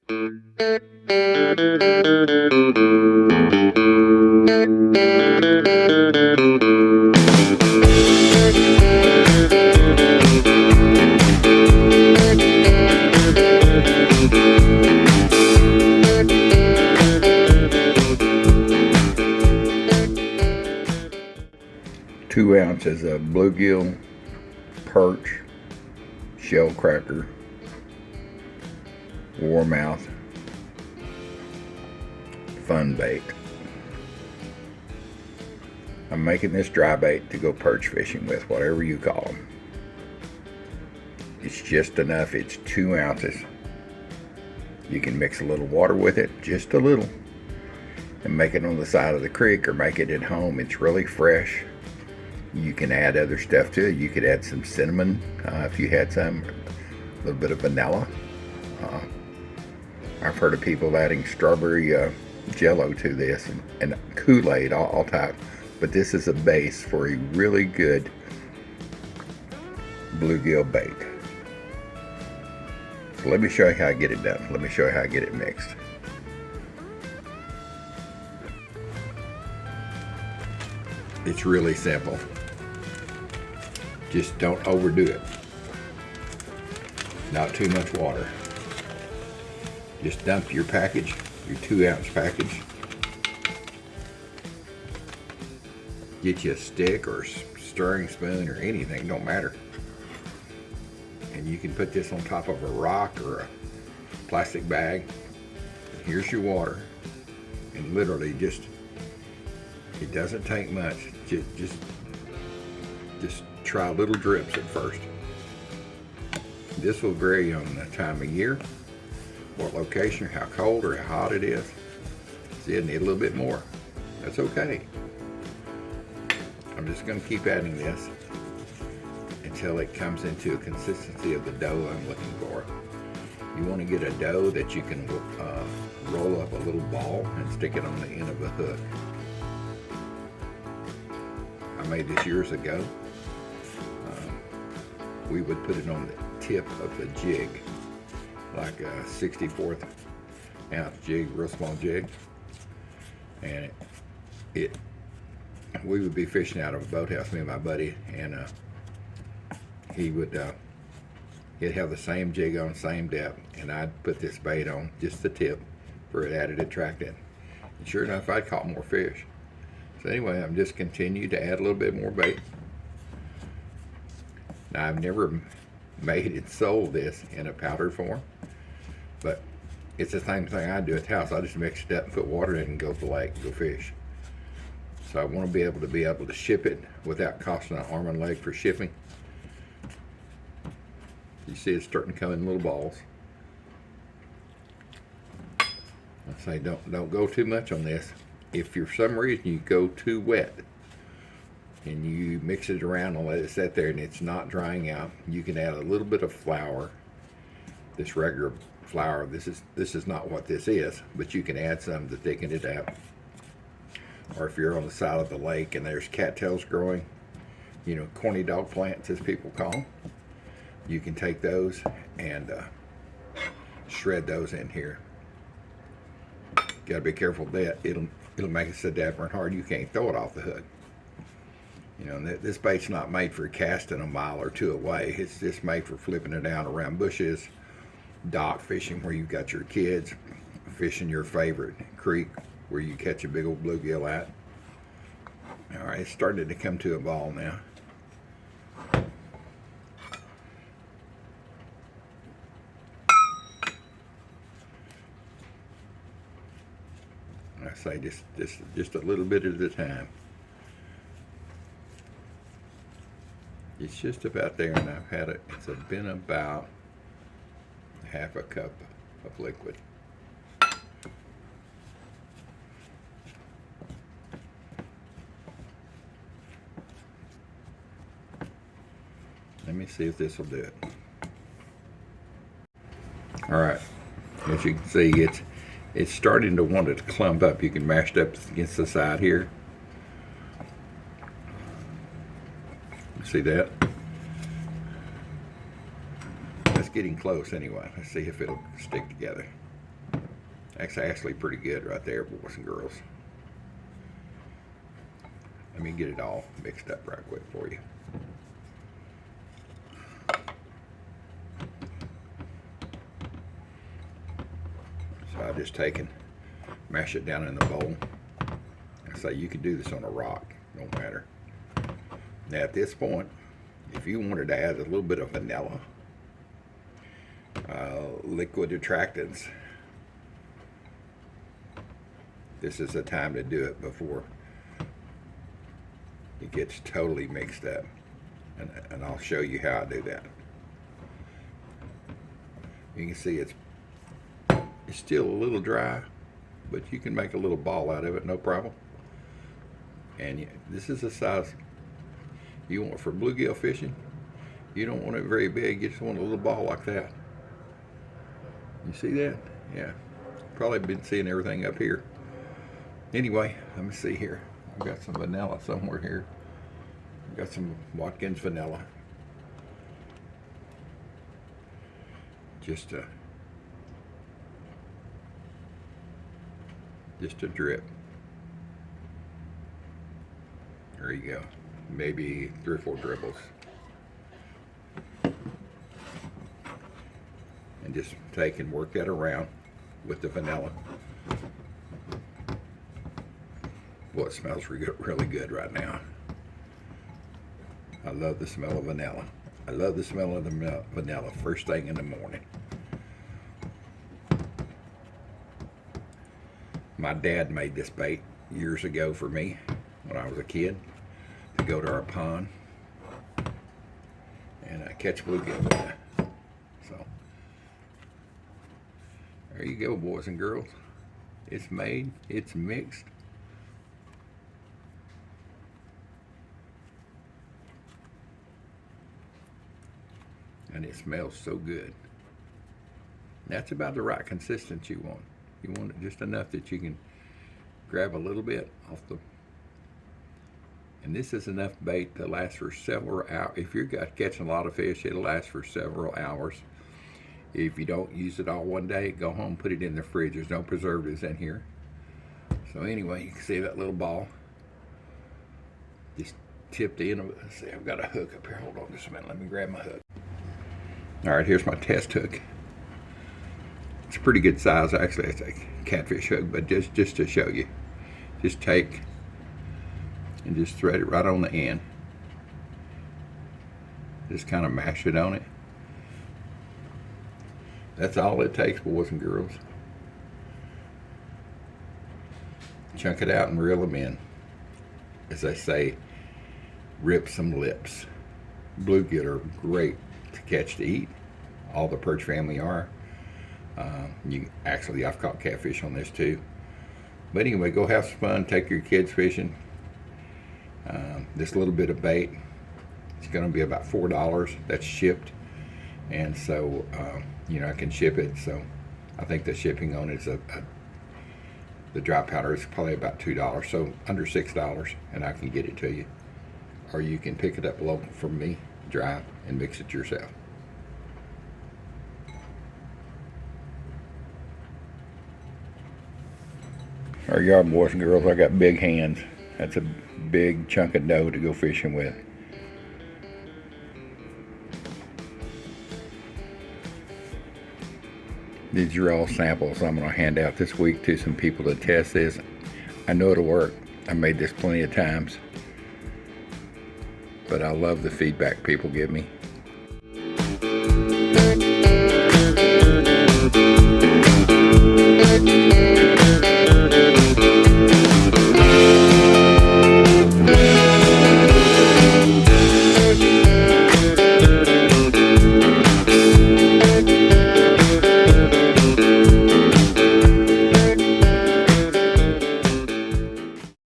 Two ounces of bluegill, perch, shell cracker, warmouth, fun bait. I'm making this dry bait to go perch fishing with, whatever you call them. It's just enough, it's 2 ounces. You can mix a little water with it, just a little, and make it on the side of the creek or make it at home. It's really fresh. You can add other stuff to it. You could add some cinnamon if you had some, a little bit of vanilla. I've heard of people adding strawberry jello to this and Kool-Aid, all types. But this is a base for a really good bluegill bait. So let me show you how I get it done. Let me show you how I get it mixed. It's really simple. Just don't overdo it. Not too much water. Just dump your package, your 2 ounce package. Get you a stick or stirring spoon or anything, don't matter. And you can put this on top of a rock or a plastic bag. Here's your water. And literally just, it doesn't take much. Just try little drips at first. This will vary on the time of year, what location, how cold or how hot it is. See, it need a little bit more. That's okay. I'm just going to keep adding this until it comes into a consistency of the dough I'm looking for. You want to get a dough that you can roll up a little ball and stick it on the end of a hook. I made this years ago. We would put it on the tip of the jig, like a 64th ounce jig, real small jig, and we would be fishing out of a boathouse, me and my buddy, and he'd have the same jig on, same depth, and I'd put this bait on just the tip for it added attractant. And sure enough, I caught more fish. So anyway, I'm just continue to add a little bit more bait. Now, I've never made and sold this in a powdered form, but it's the same thing I do at the house. I just mix it up and put water in it and go to the lake and go fish. So I want to be able to ship it without costing an arm and leg for shipping. You see it's starting to come in little balls. I say don't go too much on this. If for some reason you go too wet and you mix it around and let it sit there and it's not drying out, you can add a little bit of flour. This regular flour, this is not what this is, but you can add some to thicken it out. Or if you're on the side of the lake and there's cattails growing, you know, corny dog plants as people call them, you can take those and shred those in here. Got to be careful of that. It'll make it so dapper and hard you can't throw it off the hook. You know, this bait's not made for casting a mile or two away. It's just made for flipping it down around bushes, dock fishing where you've got your kids, fishing your favorite creek where you catch a big old bluegill at. All right, it's starting to come to a ball now. I say just a little bit at a time. It's just about there, and I've had it. It's been about half a cup of liquid. Let me see if this will do it. All right, as you can see, it's starting to want it to clump up. You can mash it up against the side here. See that? That's getting close anyway. Let's see if it'll stick together. That's actually pretty good right there, boys and girls. Let me get it all mixed up right quick for you. So I just take and mash it down in the bowl. I say you can do this on a rock, don't matter. Now at this point, if you wanted to add a little bit of vanilla, liquid attractants, this is the time to do it before it gets totally mixed up. And I'll show you how I do that. You can see it's still a little dry, but you can make a little ball out of it, no problem. And this is the size you want for bluegill fishing. You don't want it very big, you just want a little ball like that. You see that? Yeah. Probably been seeing everything up here. Anyway, let me see here. I've got some vanilla somewhere here. I've got some Watkins vanilla. Just a drip. There you go. Maybe 3 or 4 dribbles. And just take and work that around with the vanilla. Boy, it smells really good right now. I love the smell of vanilla. I love the smell of the vanilla first thing in the morning. My dad made this bait years ago for me when I was a kid to go to our pond and catch bluegill with it. So there you go, boys and girls. It's made, it's mixed. And it smells so good. That's about the right consistency you want. You want it just enough that you can grab a little bit off the. And this is enough bait to last for several hours. If you're catching a lot of fish, it'll last for several hours. If you don't use it all one day, go home, put it in the fridge. There's no preservatives in here. So anyway, you can see that little ball. Just tipped the end of it. Let's see, I've got a hook up here. Hold on just a minute. Let me grab my hook. All right, here's my test hook. It's a pretty good size, actually. It's a catfish hook, but just to show you, just take and just thread it right on the end. Just kind of mash it on it. That's all it takes, boys and girls. Chunk it out and reel them in. As they say, rip some lips. Bluegill are great to catch to eat. All the perch family are. Actually, I've caught catfish on this too. But anyway, go have some fun. Take your kids fishing. This little bit of bait, it's going to be about $4. That's shipped, and so I can ship it. So I think the shipping on it is the dry powder is probably about $2, so under $6, and I can get it to you. Or you can pick it up local from me, dry, and mix it yourself. There you are, boys and girls. I got big hands. That's a big chunk of dough to go fishing with. These are all samples I'm going to hand out this week to some people to test this. I know it'll work. I made this plenty of times. But I love the feedback people give me.